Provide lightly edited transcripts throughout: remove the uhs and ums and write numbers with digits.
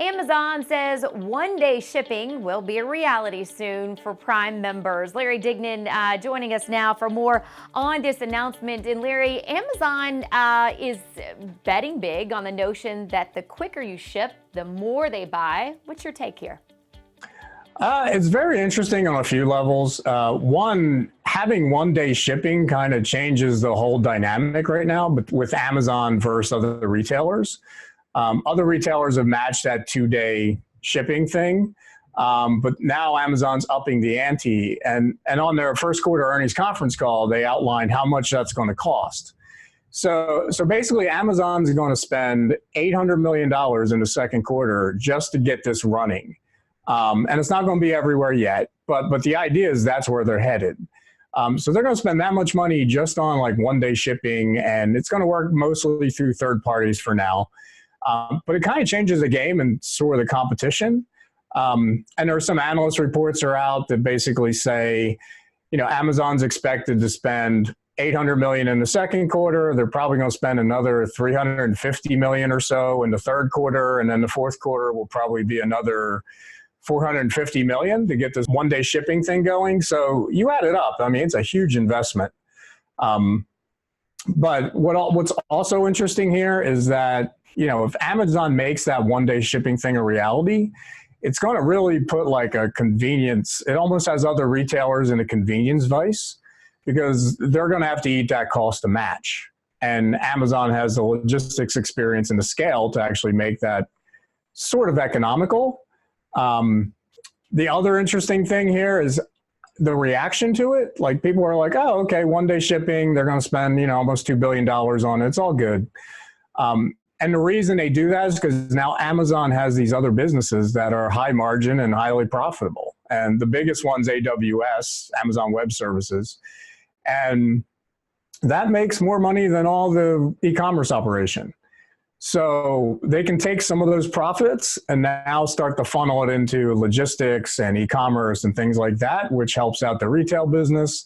Amazon says one-day shipping will be a reality soon for Prime members. Larry Dignan joining us now for more on this announcement. And Larry, Amazon is betting big on the notion that the quicker you ship, the more they buy. What's your take here? It's very interesting on a few levels. One, having one-day shipping kind of changes the whole dynamic right now, but with Amazon versus other retailers. Other retailers have matched that two-day shipping thing, but now Amazon's upping the ante. And on their first quarter earnings conference call, they outlined how much that's going to cost. So basically, Amazon's going to spend $800 million in the second quarter just to get this running. And it's not going to be everywhere yet, but the idea is that's where they're headed. So they're going to spend that much money just on like one-day shipping, and it's going to work mostly through third parties for now. But it kind of changes the game and sort of the competition. And there are some analyst reports are out that basically say, Amazon's expected to spend $800 million in the second quarter. They're probably going to spend another $350 million or so in the third quarter, and then the fourth quarter will probably be another $450 million to get this one-day shipping thing going. So you add it up. I mean, it's a huge investment. But what's also interesting here is that, if Amazon makes that one-day shipping thing a reality, it's going to really put like a convenience. It almost has other retailers in a convenience vice because they're going to have to eat that cost to match. And Amazon has the logistics experience and the scale to actually make that sort of economical. The other interesting thing here is the reaction to it. Like people are like, oh, okay, one-day shipping, they're going to spend, almost $2 billion on it. It's all good. And the reason they do that is because now Amazon has these other businesses that are high margin and highly profitable. And the biggest one's AWS, Amazon Web Services. And that makes more money than all the e-commerce operation. So they can take some of those profits and now start to funnel it into logistics and e-commerce and things like that, which helps out the retail business.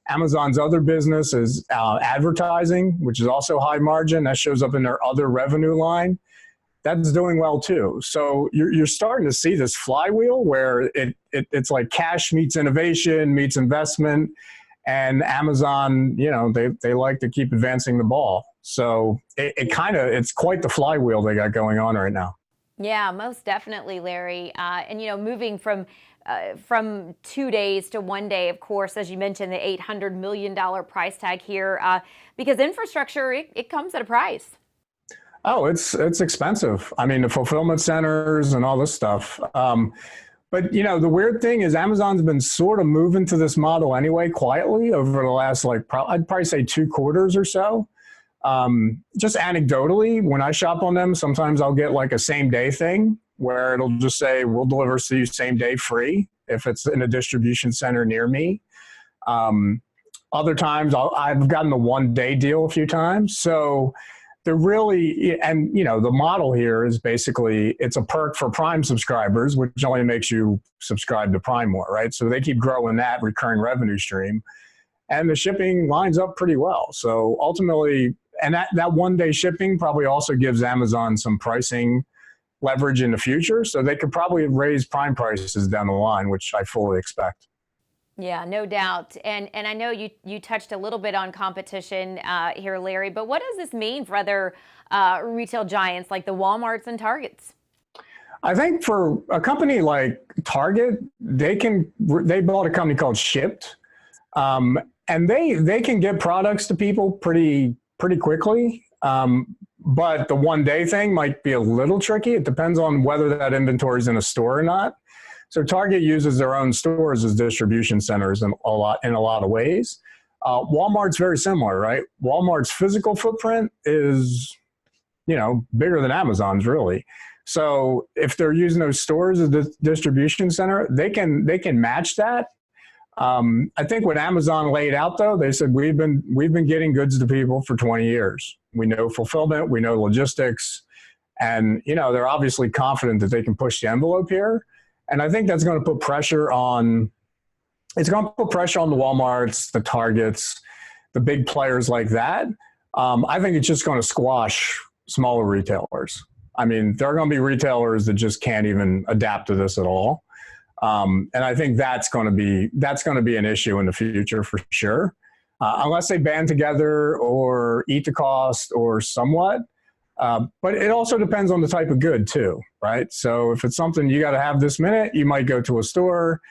Amazon's other business is advertising, which is also high margin. That shows up in their other revenue line. That's doing well too. So you're starting to see this flywheel where it's like cash meets innovation, meets investment. And Amazon, they like to keep advancing the ball. So it's quite the flywheel they got going on right now. Yeah, most definitely, Larry. And moving from 2 days to 1 day, of course, as you mentioned, the $800 million price tag here, because infrastructure, it comes at a price. Oh, it's expensive. I mean, the fulfillment centers and all this stuff. But, the weird thing is Amazon's been sort of moving to this model anyway, quietly over the last, I'd probably say 2 quarters or so. Just anecdotally, when I shop on them, sometimes I'll get like a same day thing where it'll just say, we'll deliver to you same day free if it's in a distribution center near me. Other times I've gotten the 1 day deal a few times. So they're really, and the model here is basically, it's a perk for Prime subscribers, which only makes you subscribe to Prime more, right? So they keep growing that recurring revenue stream, and the shipping lines up pretty well. So ultimately, and that 1 day shipping probably also gives Amazon some pricing leverage in the future. So they could probably raise Prime prices down the line, which I fully expect. Yeah, no doubt. And I know you touched a little bit on competition here, Larry, but what does this mean for other retail giants like the Walmarts and Targets? I think for a company like Target, they bought a company called Shipt, and they can get products to people pretty quickly. But the 1 day thing might be a little tricky. It depends on whether that inventory is in a store or not. So Target uses their own stores as distribution centers in a lot of ways. Walmart's very similar, right? Walmart's physical footprint is, bigger than Amazon's really. So if they're using those stores as a distribution center, they can match that. I think what Amazon laid out though, they said we've been getting goods to people for 20 years. We know fulfillment, we know logistics, and they're obviously confident that they can push the envelope here. And I think that's going to put pressure on. It's going to put pressure on the Walmarts, the Targets, the big players like that. I think it's just going to squash smaller retailers. I mean, there are going to be retailers that just can't even adapt to this at all. And I think that's going to be an issue in the future for sure, unless they band together or eat the cost or somewhat. But it also depends on the type of good too, right? So if it's something you got to have this minute, you might go to a store.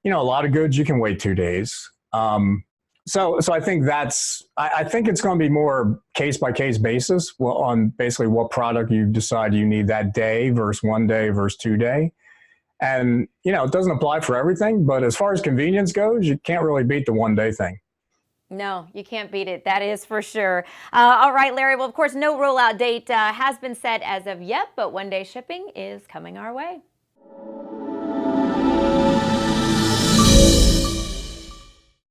A lot of goods you can wait 2 days. So I think I think it's going to be more case by case basis on basically what product you decide you need that day versus 1 day versus 2 day. And, it doesn't apply for everything, but as far as convenience goes, you can't really beat the 1 day thing. No, you can't beat it. That is for sure. All right, Larry. Well, of course, no rollout date has been set as of yet, but 1 day shipping is coming our way.